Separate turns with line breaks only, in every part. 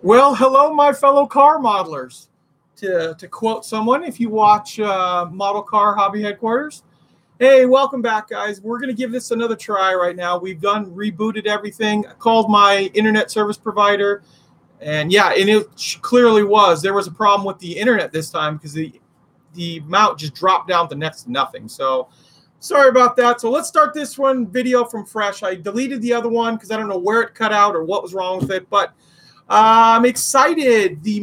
Well, hello, my fellow car modelers. To quote someone, if you watch Model Car Hobby Headquarters, hey, welcome back, guys. We're going to give this another try right now. We've rebooted everything. I called my internet service provider, and yeah, and it clearly there was a problem with the internet this time because the mount just dropped down to next to nothing. So sorry about that. So let's start this one video from fresh. I deleted the other one because I don't know where it cut out or what was wrong with it, but I'm excited. The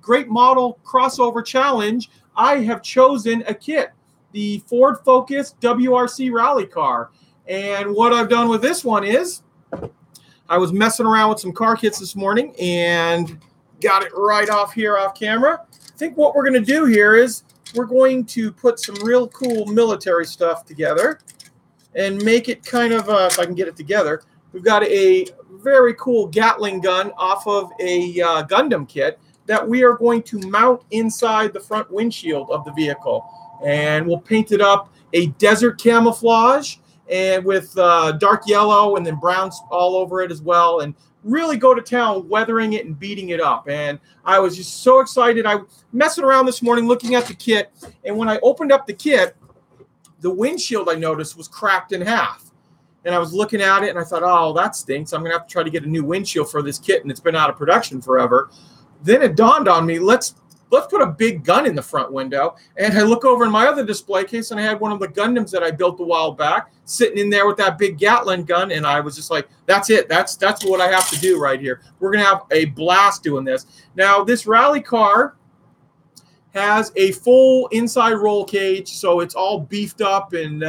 Great Model Crossover Challenge, I have chosen a kit, the Ford Focus WRC Rally Car. And what I've done with this one is I was messing around with some car kits this morning and got it right off camera. I think what we're going to do here is we're going to put some real cool military stuff together and make it kind of, if I can get it together, we've got a very cool Gatling gun off of a Gundam kit that we are going to mount inside the front windshield of the vehicle. And we'll paint it up a desert camouflage and with dark yellow and then browns all over it as well, and really go to town weathering it and beating it up. And I was just so excited. I was messing around this morning looking at the kit, and when I opened up the kit, the windshield I noticed was cracked in half. And I was looking at it, and I thought, oh, that stinks. I'm going to have to try to get a new windshield for this kit, and it's been out of production forever. Then it dawned on me, let's put a big gun in the front window. And I look over in my other display case, and I had one of the Gundams that I built a while back sitting in there with that big Gatling gun, and I was just like, that's it. That's what I have to do right here. We're going to have a blast doing this. Now, this rally car has a full inside roll cage, so it's all beefed up and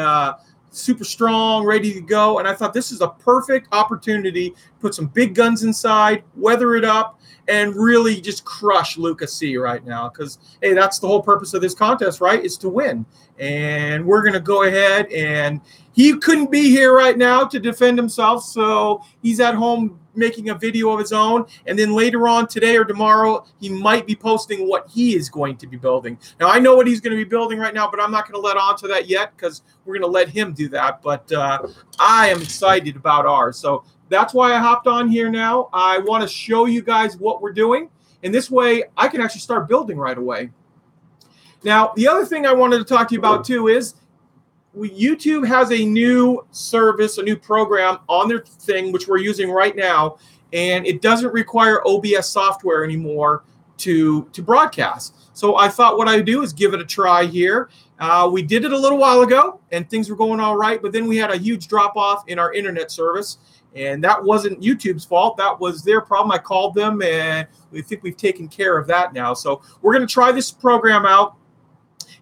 super strong, ready to go. And I thought this is a perfect opportunity to put some big guns inside, weather it up, and really just crush Lucas C right now. Because, hey, that's the whole purpose of this contest, right? Is to win. And we're going to go ahead, and he couldn't be here right now to defend himself, so he's at home making a video of his own, and then later on today or tomorrow he might be posting what he is going to be building. Now, I know what he's going to be building right now, but I'm not going to let on to that yet because we're going to let him do that. But I am excited about ours, so that's why I hopped on here now. I want to show you guys what we're doing, and this way I can actually start building right away. Now, the other thing I wanted to talk to you about too is YouTube has a new service, a new program on their thing, which we're using right now, and it doesn't require OBS software anymore to broadcast. So I thought what I'd do is give it a try here. We did it a little while ago, and things were going all right, but then we had a huge drop-off in our internet service, and that wasn't YouTube's fault. That was their problem. I called them, and we think we've taken care of that now. So we're going to try this program out.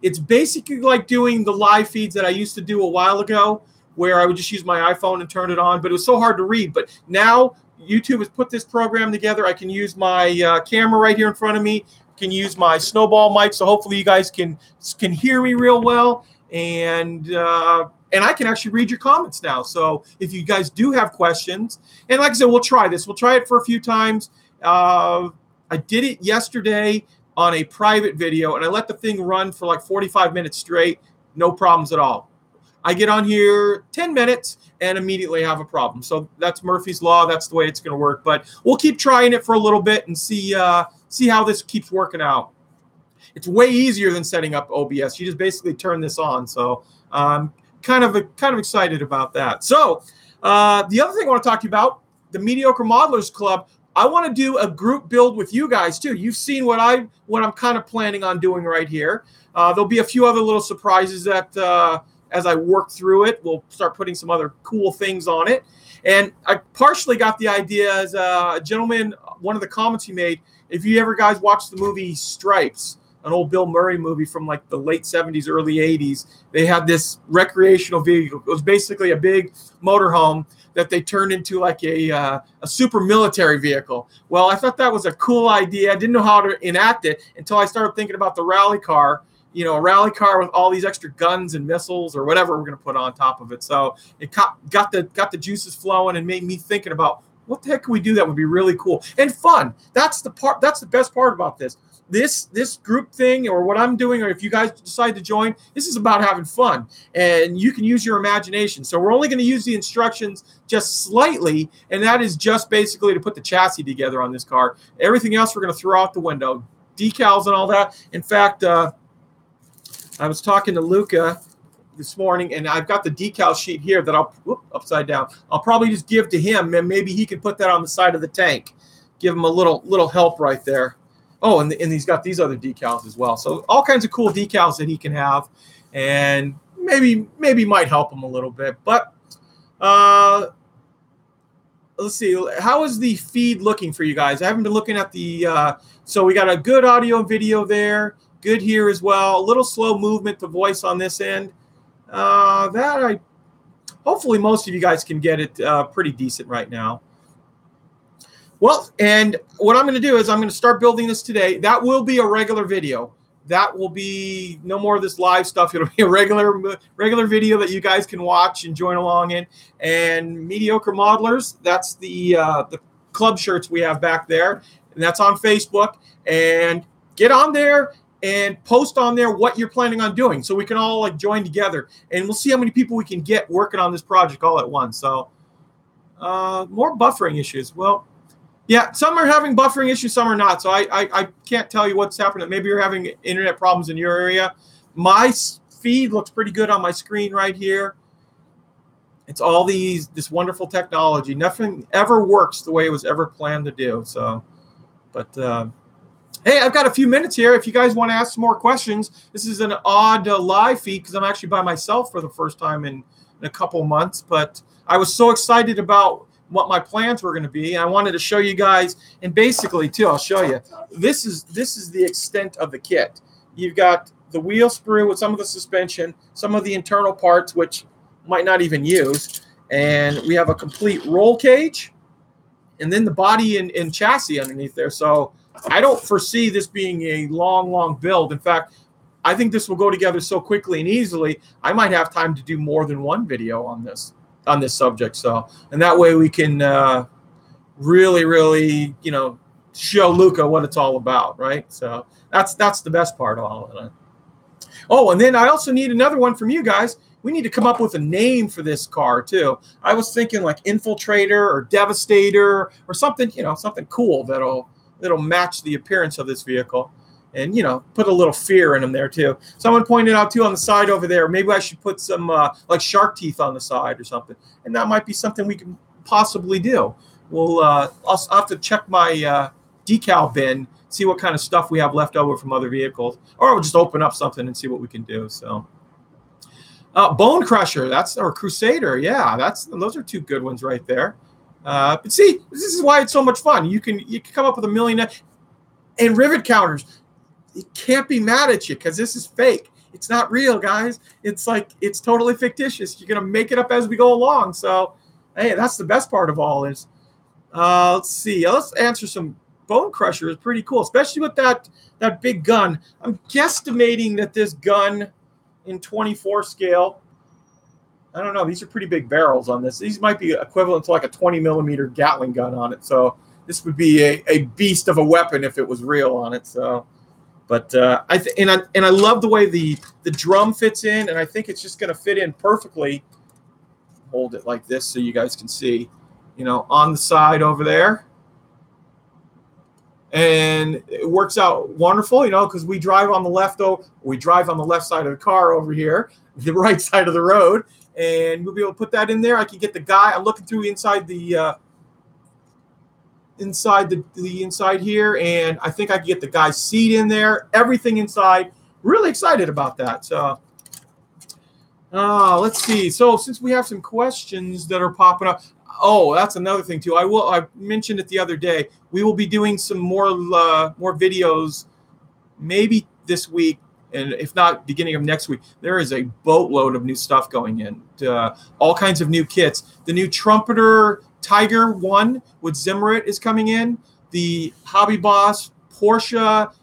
It's basically like doing the live feeds that I used to do a while ago, where I would just use my iPhone and turn it on, but it was so hard to read. But now YouTube has put this program together. I can use my camera right here in front of me, can use my snowball mic, so hopefully you guys can hear me real well, and I can actually read your comments now. So if you guys do have questions, and like I said, we'll try this. We'll try it for a few times. I did it yesterday on a private video, and I let the thing run for like 45 minutes straight, no problems at all. I get on here 10 minutes and immediately have a problem. So that's Murphy's Law. That's the way it's going to work. But we'll keep trying it for a little bit and see how this keeps working out. It's way easier than setting up OBS. You just basically turn this on. So I'm kind of excited about that. So the other thing I want to talk to you about, the Mediocre Modelers Club. I want to do a group build with you guys too. You've seen what I'm kind of planning on doing right here. There'll be a few other little surprises that as I work through it, we'll start putting some other cool things on it. And I partially got the idea as a gentleman, one of the comments he made, if you ever guys watched the movie Stripes, an old Bill Murray movie from like the late 70s, early 80s, they had this recreational vehicle. It was basically a big motorhome that they turned into like a super military vehicle. Well, I thought that was a cool idea. I didn't know how to enact it until I started thinking about the rally car, a rally car with all these extra guns and missiles or whatever we're going to put on top of it. So it got the juices flowing and made me thinking about what the heck can we do that would be really cool and fun. That's the best part about this. this group thing, or what I'm doing, or if you guys decide to join, this is about having fun, and you can use your imagination. So we're only going to use the instructions just slightly, and that is just basically to put the chassis together on this car. Everything else we're going to throw out the window, decals and all that. In fact, I was talking to Luca this morning, and I've got the decal sheet here that I'll upside down. I'll probably just give to him, and maybe he can put that on the side of the tank. Give him a little help right there. Oh, and he's got these other decals as well. So all kinds of cool decals that he can have, and maybe might help him a little bit. But let's see. How is the feed looking for you guys? I haven't been looking at the so we got a good audio and video there. Good here as well. A little slow movement to voice on this end. Hopefully most of you guys can get it pretty decent right now. Well, and what I'm going to do is I'm going to start building this today. That will be a regular video. That will be no more of this live stuff. It'll be a regular video that you guys can watch and join along in. And Mediocre Modelers, that's the club shirts we have back there, and that's on Facebook. And get on there and post on there what you're planning on doing, so we can all like join together, and we'll see how many people we can get working on this project all at once. So more buffering issues. Well, yeah, some are having buffering issues, some are not. So I can't tell you what's happening. Maybe you're having internet problems in your area. My feed looks pretty good on my screen right here. It's all this wonderful technology. Nothing ever works the way it was ever planned to do. So, but hey, I've got a few minutes here. If you guys want to ask some more questions, this is an odd live feed because I'm actually by myself for the first time in a couple months. But I was so excited about what my plans were going to be. I wanted to show you guys, and basically too, I'll show you. This is the extent of the kit. You've got the wheel sprue with some of the suspension, some of the internal parts which might not even use, and we have a complete roll cage, and then the body and chassis underneath there. So I don't foresee this being a long build. In fact, I think this will go together so quickly and easily, I might have time to do more than one video on this subject. So, and that way we can really, show Luca what it's all about, right? So that's the best part of all of it. Oh, and then I also need another one from you guys. We need to come up with a name for this car too. I was thinking like Infiltrator or Devastator or something, something cool that'll match the appearance of this vehicle. And, put a little fear in them there, too. Someone pointed out, too, on the side over there, maybe I should put some, like, shark teeth on the side or something. And that might be something we can possibly do. I'll have to check my decal bin, see what kind of stuff we have left over from other vehicles. Or I'll just open up something and see what we can do. So, Bone Crusher, or Crusader, yeah, those are two good ones right there. But see, this is why it's so much fun. You can come up with a million. And rivet counters. It can't be mad at you because this is fake. It's not real, guys. It's totally fictitious. You're going to make it up as we go along. So, hey, that's the best part of all this. Let's see. Let's answer some. Bone Crusher is pretty cool, especially with that big gun. I'm guesstimating that this gun in 24 scale, I don't know. These are pretty big barrels on this. These might be equivalent to like a 20 millimeter Gatling gun on it. So this would be a beast of a weapon if it was real on it. So. But I love the way the drum fits in, and I think it's just going to fit in perfectly. Hold it like this so you guys can see, on the side over there. And it works out wonderful, because we drive on the left side of the car over here, the right side of the road, and we'll be able to put that in there. I can get the guy. I'm looking through inside the inside here, and I think I can get the guy's seat in there, everything inside. Really excited about that. So let's see. So since we have some questions that are popping up, that's another thing too. I mentioned it the other day. We will be doing some more videos maybe this week, and if not beginning of next week. There is a boatload of new stuff going in, all kinds of new kits. The new Trumpeter Tiger 1 with Zimmerit is coming in. The Hobby Boss Porsche,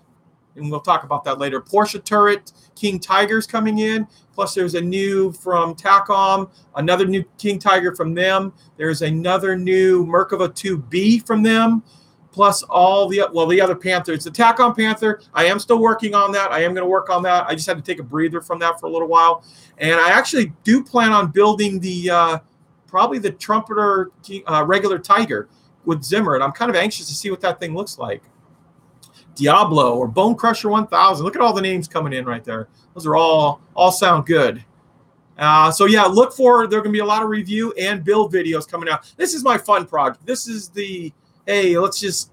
and we'll talk about that later, Porsche Turret King Tiger's coming in. Plus there's a new from Tacom, another new King Tiger from them. There's another new Merkava 2B from them. plus all the other Panther. It's Attack on Panther. I am still working on that. I am going to work on that. I just had to take a breather from that for a little while. And I actually do plan on building the probably the Trumpeter regular Tiger with Zimmer. And I'm kind of anxious to see what that thing looks like. Diablo or Bone Crusher 1000. Look at all the names coming in right there. Those are all sound good. So yeah, look for, there are going to be a lot of review and build videos coming out. This is my fun project. This is the, hey, let's just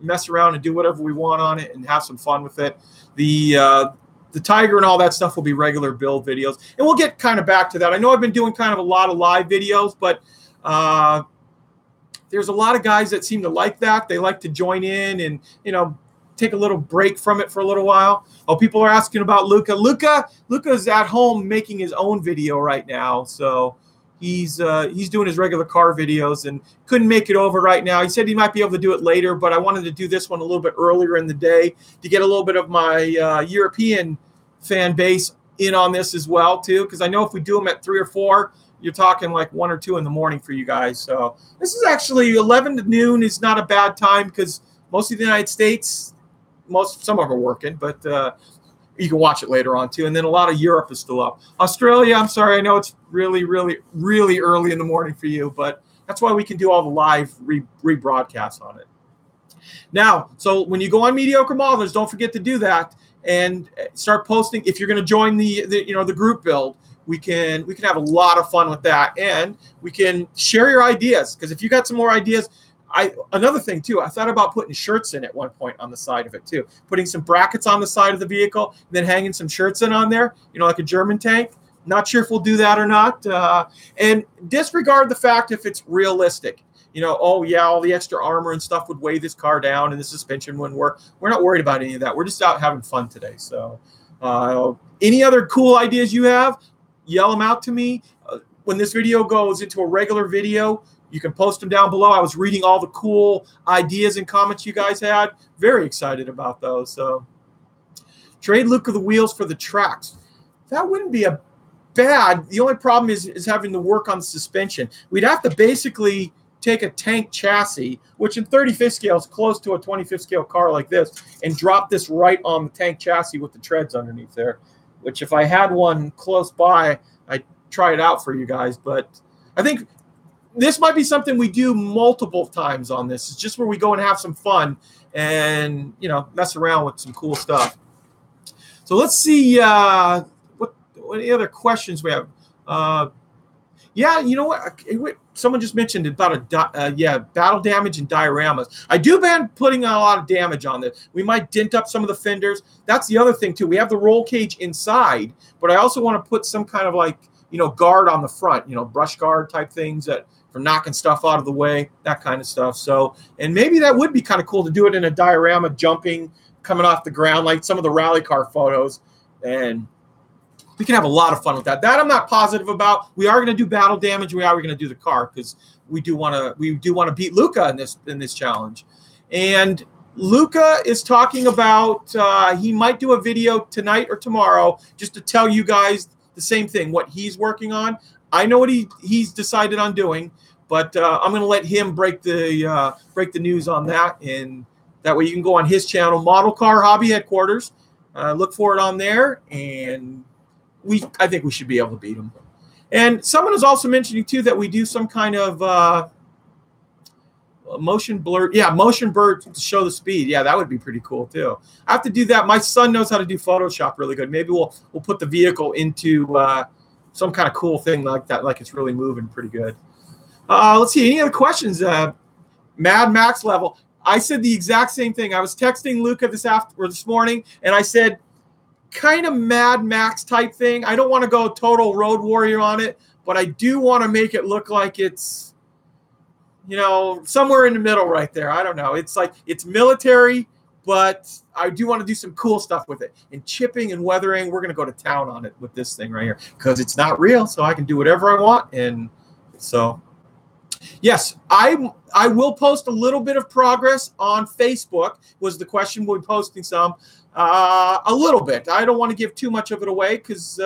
mess around and do whatever we want on it and have some fun with it. The Tiger and all that stuff will be regular build videos. And we'll get kind of back to that. I know I've been doing kind of a lot of live videos, but there's a lot of guys that seem to like that. They like to join in and, you know, take a little break from it for a little while. Oh, people are asking about Luca. Luca's at home making his own video right now. So he's doing his regular car videos and couldn't make it over right now. He said he might be able to do it later, but I wanted to do this one a little bit earlier in the day to get a little bit of my European fan base in on this as well too, because I know if we do them at 3 or 4, you're talking like 1 or 2 in the morning for you guys. So this is actually 11 to noon is not a bad time because most of the United States, some of them are working, but you can watch it later on too. And then a lot of Europe is still up. Australia, I'm sorry, I know it's really, really, really early in the morning for you, but that's why we can do all the live rebroadcasts on it. Now, so when you go on Mediocre Modelers, don't forget to do that and start posting. If you're going to join the group build, we can have a lot of fun with that, and we can share your ideas, because if you got some more ideas. Another thing too, I thought about putting shirts in at one point on the side of it too, putting some brackets on the side of the vehicle, and then hanging some shirts in on there, you know, like a German tank. Not sure if we'll do that or not. And disregard the fact if it's realistic. You know, oh yeah, all the extra armor and stuff would weigh this car down, and the suspension wouldn't work. We're not worried about any of that. We're just out having fun today. So, any other cool ideas you have, yell them out to me. When this video goes into a regular video, you can post them down below. I was reading all the cool ideas and comments you guys had. Very excited about those. So, trade Luke of the wheels for the tracks. That wouldn't be a bad. The only problem is having to work on the suspension. We'd have to basically take a tank chassis, which in 35th scale is close to a 25th scale car like this, and drop this right on the tank chassis with the treads underneath there, which if I had one close by, I'd try it out for you guys. But I think this might be something we do multiple times on this. It's just where we go and have some fun and, you know, mess around with some cool stuff. So let's see what any other questions we have. Yeah, you know what? Someone just mentioned about battle damage and dioramas. I do ban putting a lot of damage on this. We might dent up some of the fenders. That's the other thing too. We have the roll cage inside, but I also want to put some kind of like, you know, guard on the front, you know, brush guard type things that for knocking stuff out of the way, that kind of stuff. So, and maybe that would be kind of cool to do it in a diorama, jumping, coming off the ground, like some of the rally car photos. And we can have a lot of fun with that. That I'm not positive about. We are going to do battle damage. We are going to do the car because we do want to beat Luca in this challenge. And Luca is talking about he might do a video tonight or tomorrow just to tell you guys the same thing, what he's working on. I know what he's decided on doing, but I'm going to let him break the news on that, and that way you can go on his channel, Model Car Hobby Headquarters. Look for it on there, and I think we should be able to beat him. And someone is also mentioning too that we do some kind of motion blur. Yeah, motion blur to show the speed. Yeah, that would be pretty cool too. I have to do that. My son knows how to do Photoshop really good. Maybe we'll put the vehicle into some kind of cool thing like that, like it's really moving pretty good. Let's see. Any other questions? Mad Max level. I said the exact same thing. I was texting Luca this morning, and I said, kind of Mad Max type thing. I don't want to go total Road Warrior on it, but I do want to make it look like it's, you know, somewhere in the middle right there. I don't know. It's like it's military, but I do want to do some cool stuff with it. And chipping and weathering, we're going to go to town on it with this thing right here because it's not real, so I can do whatever I want. And so, yes, I will post a little bit of progress on Facebook, was the question. We'll be posting some. A little bit. I don't want to give too much of it away because